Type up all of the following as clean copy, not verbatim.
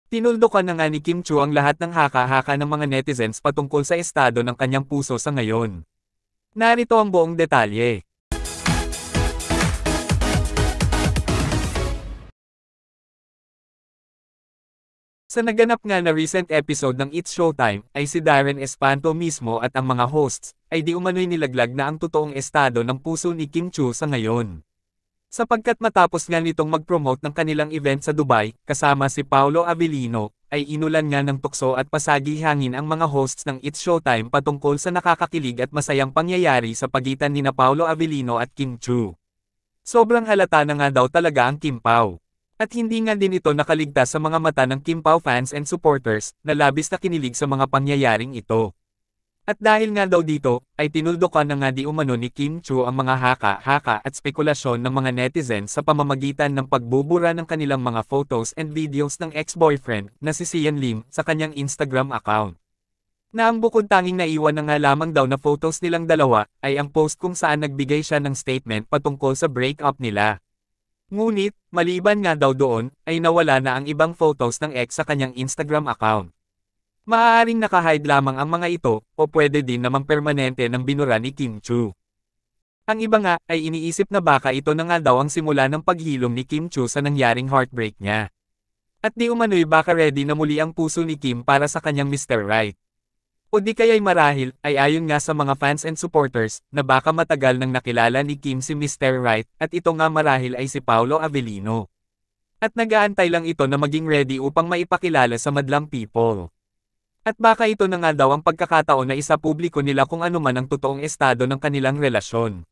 Tinuldukan na nga ni Kim Chu ang lahat ng haka-haka ng mga netizens patungkol sa estado ng kanyang puso sa ngayon. Narito ang buong detalye. Sa naganap nga na recent episode ng It's Showtime, ay si Darren Espanto mismo at ang mga hosts, ay di umano'y nilaglag na ang totoong estado ng puso ni Kim Chu sa ngayon. Sapagkat matapos nga nitong mag-promote ng kanilang event sa Dubai, kasama si Paolo Avellino, ay inulan nga ng tukso at pasagi-hangin ang mga hosts ng It's Showtime patungkol sa nakakakilig at masayang pangyayari sa pagitan nina Paolo Avellino at Kim Chu. Sobrang halata na nga daw talaga ang Kim Pao. At hindi nga din ito nakaligtas sa mga mata ng Kim Pao fans and supporters, na labis na kinilig sa mga pangyayaring ito. At dahil nga daw dito, ay tinuldukan na nga di umano ni Kim Chu ang mga haka-haka at spekulasyon ng mga netizens sa pamamagitan ng pagbubura ng kanilang mga photos and videos ng ex-boyfriend, na si Sian Lim, sa kanyang Instagram account. Na ang bukod tanging naiwan na nga lamang daw na photos nilang dalawa, ay ang post kung saan nagbigay siya ng statement patungkol sa breakup nila. Ngunit, maliban nga daw doon, ay nawala na ang ibang photos ng ex sa kanyang Instagram account. Maaaring nakahide lamang ang mga ito, o pwede din namang permanente ng binura ni Kim Chu. Ang iba nga, ay iniisip na baka ito na nga daw ang simula ng paghilom ni Kim Chu sa nangyaring heartbreak niya. At di umano'y baka ready na muli ang puso ni Kim para sa kanyang Mr. Right. O di kaya'y marahil, ay ayon nga sa mga fans and supporters, na baka matagal nang nakilala ni Kim si Mr. Right, at ito nga marahil ay si Paolo Avellino. At nag-aantay lang ito na maging ready upang maipakilala sa madlang people. At baka ito na nga daw ang pagkakataon na isapubliko nila kung ano man ang totoong estado ng kanilang relasyon.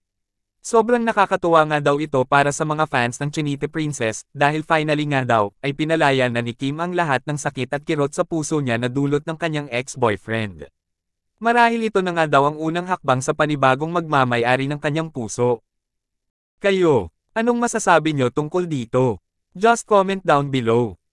Sobrang nakakatuwa nga daw ito para sa mga fans ng Chinite Princess, dahil finally nga daw, ay pinalaya na ni Kim ang lahat ng sakit at kirot sa puso niya na dulot ng kanyang ex-boyfriend. Marahil ito na nga daw ang unang hakbang sa panibagong magmamay-ari ng kanyang puso. Kayo, anong masasabi nyo tungkol dito? Just comment down below.